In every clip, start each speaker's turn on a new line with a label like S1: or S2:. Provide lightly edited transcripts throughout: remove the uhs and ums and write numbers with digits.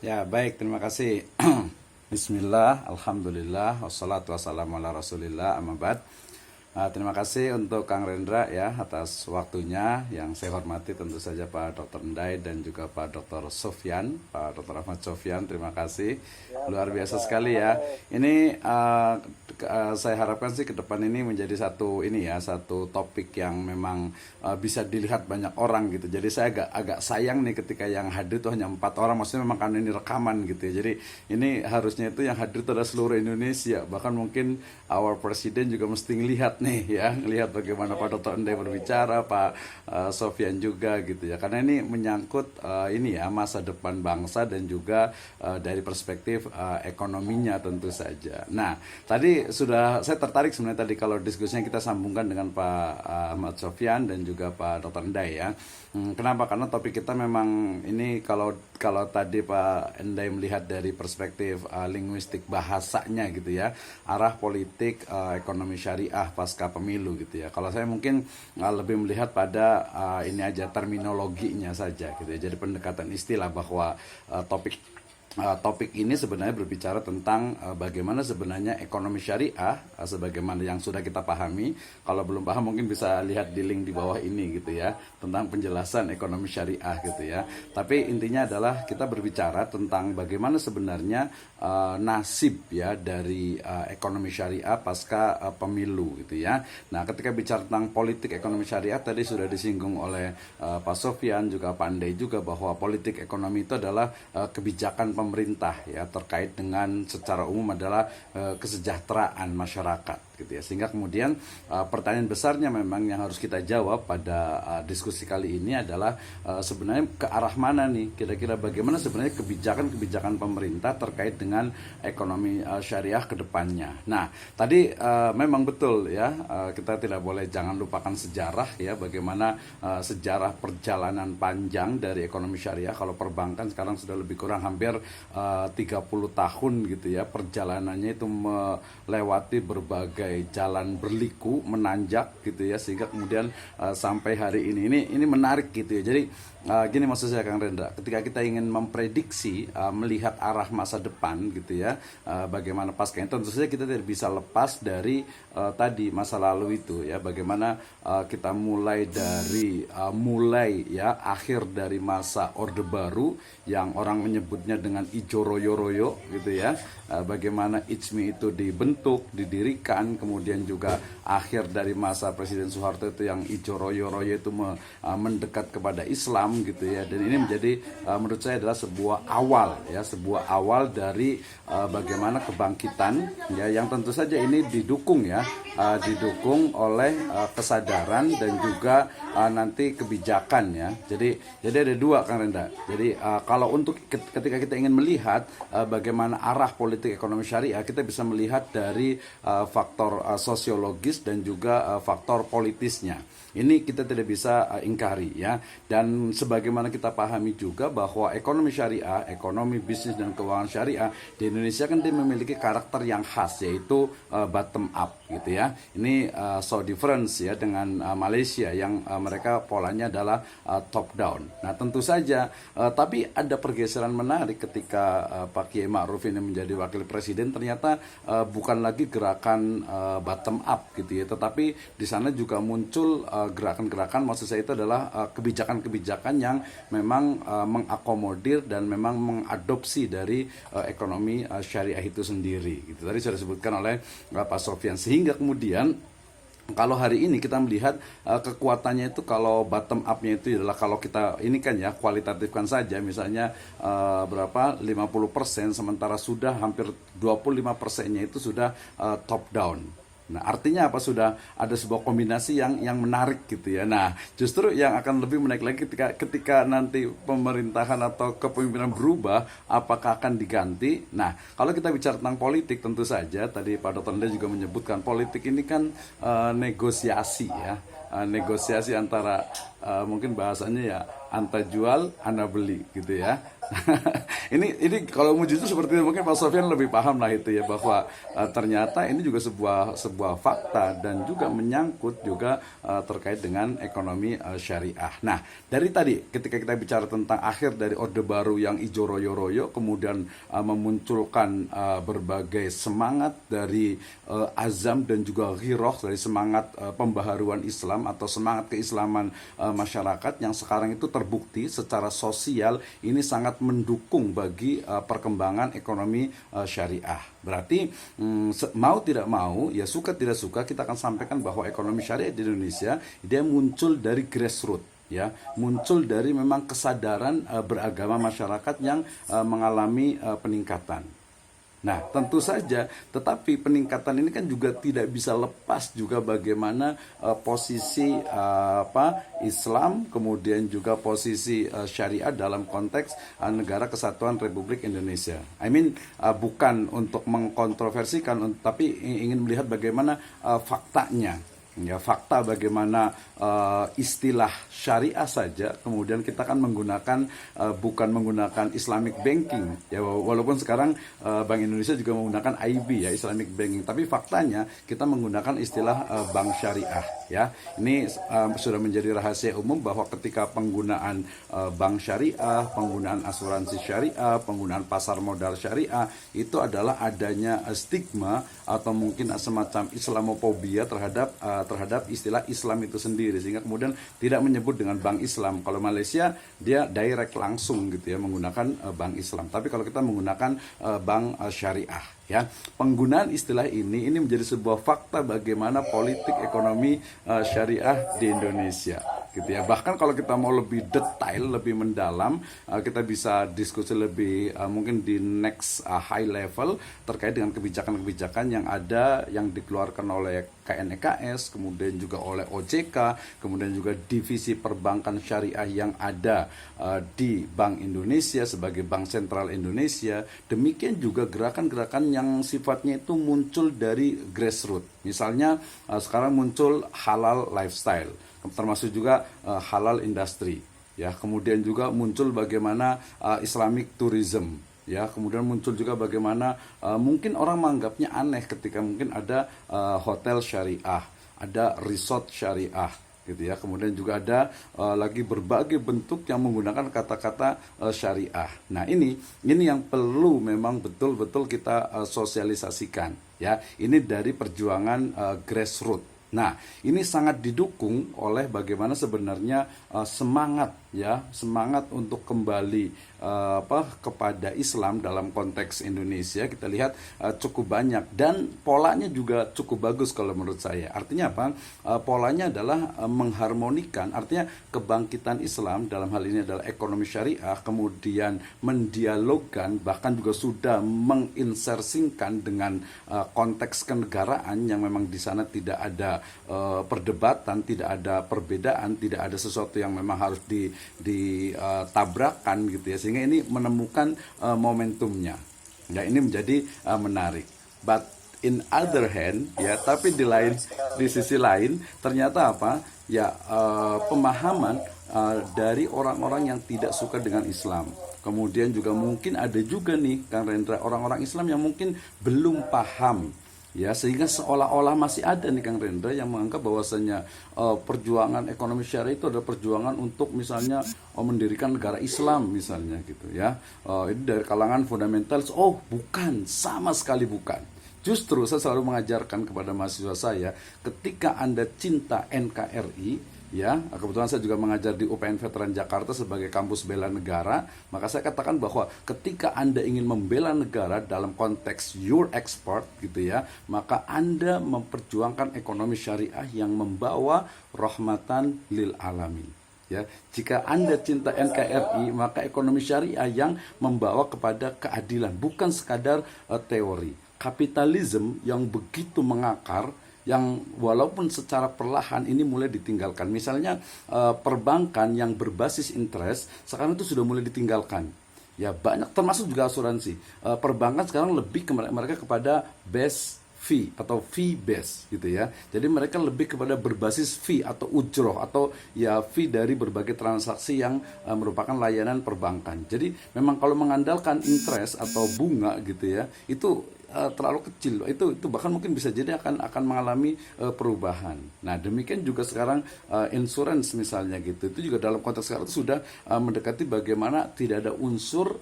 S1: Ya, baik, terima kasih. Bismillah, Alhamdulillah, wassalatu wassalamu ala rasulillah, amma ba'd. Terima kasih untuk Kang Rendra ya atas waktunya. Yang saya hormati tentu saja Pak Dr. Endai dan juga Pak Dr. Sofyan, Pak Dr. Ahmad Sofyan, terima kasih.
S2: Ya,
S1: Luar biasa
S2: sama-sama.
S1: sekali ya.
S2: Halo.
S1: Ini saya harapkan sih ke depan ini menjadi satu topik yang memang bisa dilihat banyak orang gitu. Jadi saya agak sayang nih ketika yang hadir itu hanya 4 orang. Maksudnya memang karena ini rekaman gitu ya. Jadi ini harusnya itu yang hadir itu adalah seluruh Indonesia. Bahkan mungkin our presiden juga mesti ngelihat nih ya, ngelihat bagaimana Pak Dr. Endai berbicara, Pak Sofyan juga gitu ya. Karena ini menyangkut ini ya masa depan bangsa dan juga dari perspektif ekonominya tentu saja. Nah, tadi saya tertarik sebenarnya tadi kalau diskusinya kita sambungkan dengan Pak Ahmad Sofyan dan juga Pak Dr. Endai ya. Kenapa? Karena topik kita memang ini kalau tadi Pak Endai melihat dari perspektif linguistik bahasanya gitu ya, arah politik ekonomi syariah pasca pemilu gitu ya. Kalau saya mungkin lebih melihat pada ini aja terminologinya saja gitu ya. Jadi pendekatan istilah bahwa topik ini sebenarnya berbicara tentang bagaimana sebenarnya ekonomi syariah sebagaimana yang sudah kita pahami. Kalau belum paham mungkin bisa lihat di link di bawah ini gitu ya, tentang penjelasan ekonomi syariah gitu ya. Tapi intinya adalah kita berbicara tentang bagaimana sebenarnya nasib ya dari ekonomi syariah pasca pemilu gitu ya. Nah, ketika bicara tentang politik ekonomi syariah tadi sudah disinggung oleh Pak Sofyan juga Pak Andai juga bahwa politik ekonomi itu adalah kebijakan pemerintah ya terkait dengan secara umum adalah kesejahteraan masyarakat gitu ya. Sehingga kemudian pertanyaan besarnya memang yang harus kita jawab pada diskusi kali ini adalah sebenarnya ke arah mana nih kira-kira bagaimana sebenarnya kebijakan-kebijakan pemerintah terkait dengan ekonomi syariah ke depannya. Nah, tadi memang betul ya, kita tidak boleh jangan lupakan sejarah ya, bagaimana sejarah perjalanan panjang dari ekonomi syariah. Kalau perbankan sekarang sudah lebih kurang hampir 30 tahun gitu ya, perjalanannya itu melewati berbagai jalan berliku menanjak gitu ya, sehingga kemudian sampai hari ini menarik gitu ya. Jadi gini maksud saya Kang Rendra, ketika kita ingin memprediksi melihat arah masa depan gitu ya, bagaimana pasca itu tentu saja kita tidak bisa lepas dari tadi masa lalu itu ya, bagaimana kita mulai ya akhir dari masa Orde Baru yang orang menyebutnya dengan Ijo Royo Royo gitu ya, bagaimana IJMI itu dibentuk, didirikan, kemudian juga akhir dari masa Presiden Soeharto itu yang Ijo Royo Royo itu mendekat kepada Islam gitu ya. Dan ini menjadi menurut saya adalah sebuah awal dari bagaimana kebangkitan ya, yang tentu saja ini didukung oleh kesadaran dan juga nanti kebijakan ya. Jadi ada dua Kang Renda. Jadi kalau untuk ketika kita ingin melihat bagaimana arah politik ekonomi syariah, kita bisa melihat dari faktor sosiologis dan juga faktor politisnya. Ini kita tidak bisa ingkari ya. Dan sebagaimana kita pahami juga bahwa ekonomi syariah, ekonomi bisnis dan keuangan syariah di Indonesia kan dia memiliki karakter yang khas, yaitu bottom up gitu ya. Ini so difference ya dengan Malaysia yang mereka polanya adalah top down. Nah, tentu saja tapi ada pergeseran menarik ketika Pak Kiai Ma'ruf ini menjadi wakil presiden. Ternyata bukan lagi gerakan bottom up gitu ya, tetapi di sana juga muncul gerakan-gerakan, maksud saya itu adalah kebijakan-kebijakan yang memang mengakomodir dan memang mengadopsi dari ekonomi syariah itu sendiri gitu. Tadi sudah disebutkan oleh Pak Sofyan. Sehingga kemudian kalau hari ini kita melihat kekuatannya itu, kalau bottom up-nya itu adalah, kalau kita ini kan ya kualitatifkan saja, misalnya berapa 50%, sementara sudah hampir 25%-nya itu sudah top down. Nah, artinya apa? Sudah ada sebuah kombinasi yang menarik gitu ya. Nah, justru yang akan lebih menarik lagi ketika nanti pemerintahan atau kepemimpinan berubah, apakah akan diganti? Nah, kalau kita bicara tentang politik, tentu saja tadi Pak Dr. Anda juga menyebutkan politik ini kan negosiasi ya. Negosiasi antara mungkin bahasanya ya anta jual anda beli gitu ya, Ini kalau mau jujur seperti itu, mungkin Pak Sofyan lebih paham lah itu ya, bahwa ternyata ini juga sebuah fakta dan juga menyangkut juga terkait dengan ekonomi syariah. Nah, dari tadi ketika kita bicara tentang akhir dari Orde Baru yang ijo royo-royo, kemudian memunculkan berbagai semangat dari azam dan juga ghiroh, dari semangat pembaharuan Islam atau semangat keislaman masyarakat yang sekarang itu terbukti secara sosial ini sangat mendukung bagi perkembangan ekonomi syariah. Berarti mau tidak mau, ya suka tidak suka, kita akan sampaikan bahwa ekonomi syariah di Indonesia dia muncul dari grassroots, ya, muncul dari memang kesadaran beragama masyarakat yang mengalami peningkatan. Nah, tentu saja, tetapi peningkatan ini kan juga tidak bisa lepas juga bagaimana posisi Islam, kemudian juga posisi syariah dalam konteks negara kesatuan Republik Indonesia. Bukan untuk mengkontroversikan, tapi ingin melihat bagaimana faktanya. Ya, fakta bagaimana istilah syariah saja kemudian kita kan menggunakan bukan menggunakan Islamic banking, ya, walaupun sekarang Bank Indonesia juga menggunakan IB, ya, Islamic banking, tapi faktanya kita menggunakan istilah bank syariah, ya. Ini sudah menjadi rahasia umum bahwa ketika penggunaan bank syariah, penggunaan asuransi syariah, penggunaan pasar modal syariah, itu adalah adanya stigma atau mungkin semacam Islamofobia terhadap istilah Islam itu sendiri, sehingga kemudian tidak menyebut dengan Bank Islam. Kalau Malaysia dia direct langsung gitu ya menggunakan Bank Islam. Tapi kalau kita menggunakan Bank Syariah, ya, penggunaan istilah ini menjadi sebuah fakta bagaimana politik ekonomi syariah di Indonesia, gitu ya. Bahkan kalau kita mau lebih detail, lebih mendalam, kita bisa diskusi lebih mungkin di next high level terkait dengan kebijakan-kebijakan yang ada, yang dikeluarkan oleh KNEKS, kemudian juga oleh OJK, kemudian juga divisi perbankan syariah yang ada di Bank Indonesia sebagai Bank Sentral Indonesia. Demikian juga gerakan-gerakan yang sifatnya itu muncul dari grassroots. Misalnya sekarang muncul halal lifestyle, termasuk juga halal industry, ya. Kemudian juga muncul bagaimana Islamic tourism, ya. Kemudian muncul juga bagaimana mungkin orang menganggapnya aneh ketika mungkin ada hotel syariah, ada resort syariah, gitu ya. Kemudian juga ada lagi berbagai bentuk yang menggunakan kata-kata syariah. Nah, ini yang perlu memang betul-betul kita sosialisasikan, ya. Ini dari perjuangan grassroots. Nah, ini sangat didukung oleh bagaimana sebenarnya semangat untuk kembali kepada Islam dalam konteks Indonesia. Kita lihat cukup banyak dan polanya juga cukup bagus kalau menurut saya. Artinya apa? Polanya adalah mengharmonikan, artinya kebangkitan Islam dalam hal ini adalah ekonomi syariah, kemudian mendialogkan, bahkan juga sudah menginsersikan dengan konteks kenegaraan yang memang di sana tidak ada perdebatan, tidak ada perbedaan, tidak ada sesuatu yang memang harus ditabrakkan, gitu ya, sehingga ini menemukan momentumnya. Ya, ini menjadi menarik. But in other hand, ya, tapi di sisi lain ternyata apa? Ya, pemahaman dari orang-orang yang tidak suka dengan Islam. Kemudian juga mungkin ada juga nih, Kang Rendra, orang-orang Islam yang mungkin belum paham, ya, sehingga seolah-olah masih ada nih Kang Rendra yang menganggap bahwasanya perjuangan ekonomi syariah itu adalah perjuangan untuk misalnya mendirikan negara Islam misalnya, gitu ya. Ini dari kalangan fundamentalis. Oh, bukan, sama sekali bukan. Justru saya selalu mengajarkan kepada mahasiswa saya, ketika Anda cinta NKRI, ya, kebetulan saya juga mengajar di UPN Veteran Jakarta sebagai kampus bela negara, maka saya katakan bahwa ketika Anda ingin membela negara dalam konteks your export, gitu ya, maka Anda memperjuangkan ekonomi syariah yang membawa rahmatan lil alamin. Ya, jika Anda cinta NKRI, maka ekonomi syariah yang membawa kepada keadilan, bukan sekadar teori. Kapitalisme yang begitu mengakar, yang walaupun secara perlahan ini mulai ditinggalkan. Misalnya perbankan yang berbasis interest sekarang itu sudah mulai ditinggalkan. Ya, banyak, termasuk juga asuransi. Perbankan sekarang lebih mereka kepada best fee atau fee base gitu ya. Jadi mereka lebih kepada berbasis fee atau ujroh atau ya fee dari berbagai transaksi yang merupakan layanan perbankan. Jadi memang kalau mengandalkan interest atau bunga gitu ya, itu terlalu kecil. Itu bahkan mungkin bisa jadi akan mengalami perubahan. Nah, demikian juga sekarang insurance misalnya gitu. Itu juga dalam konteks sekarang itu sudah mendekati bagaimana tidak ada unsur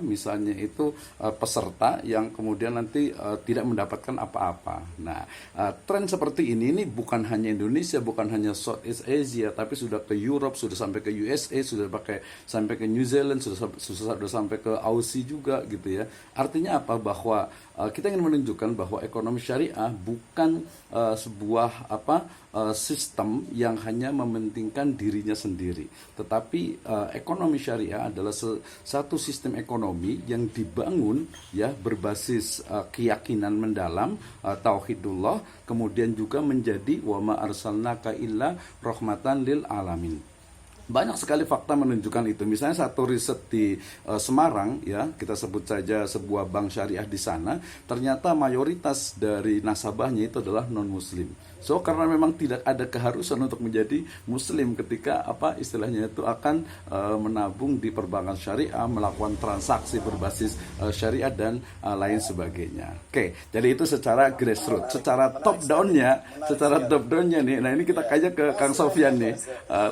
S1: misalnya itu peserta yang kemudian nanti tidak mendapatkan apa-apa. Nah, tren seperti ini bukan hanya Indonesia, bukan hanya Southeast Asia, tapi sudah ke Europe, sudah sampai ke USA, sudah sampai ke New Zealand, sudah sampai ke Aussie juga gitu ya. Artinya apa? Bahwa kita ingin menunjukkan bahwa ekonomi syariah bukan sebuah sistem yang hanya mementingkan dirinya sendiri, tetapi ekonomi syariah adalah satu sistem ekonomi yang dibangun ya berbasis keyakinan mendalam, tauhidullah, kemudian juga menjadi wa ma arsalnaka illa rahmatan lil alamin. Banyak sekali fakta menunjukkan itu. Misalnya satu riset di Semarang ya, kita sebut saja sebuah bank syariah di sana, ternyata mayoritas dari nasabahnya itu adalah non muslim. So karena memang tidak ada keharusan untuk menjadi muslim ketika istilahnya itu akan menabung di perbankan syariah, melakukan transaksi berbasis syariah dan lain sebagainya. Oke, jadi itu secara grassroots, secara top down-nya nih. Nah, ini kita kayak ke Kang Sofyan nih.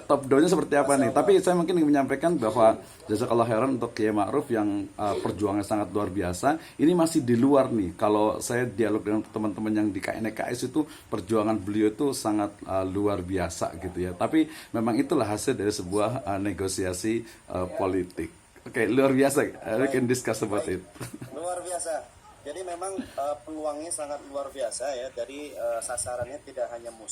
S1: Top down-nya seperti apa nih? Tapi saya mungkin ingin menyampaikan bahwa jazakallah khairan untuk Kiai Ma'ruf yang perjuangannya sangat luar biasa. Ini masih di luar nih. Kalau saya dialog dengan teman-teman yang di KNKS itu, perjuangan beliau itu sangat luar biasa gitu ya. Tapi memang itulah hasil dari sebuah negosiasi politik. Oke, luar biasa. We can discuss about it.
S2: Luar biasa. Jadi memang peluangnya sangat luar biasa ya. Dari sasarannya tidak hanya muslim.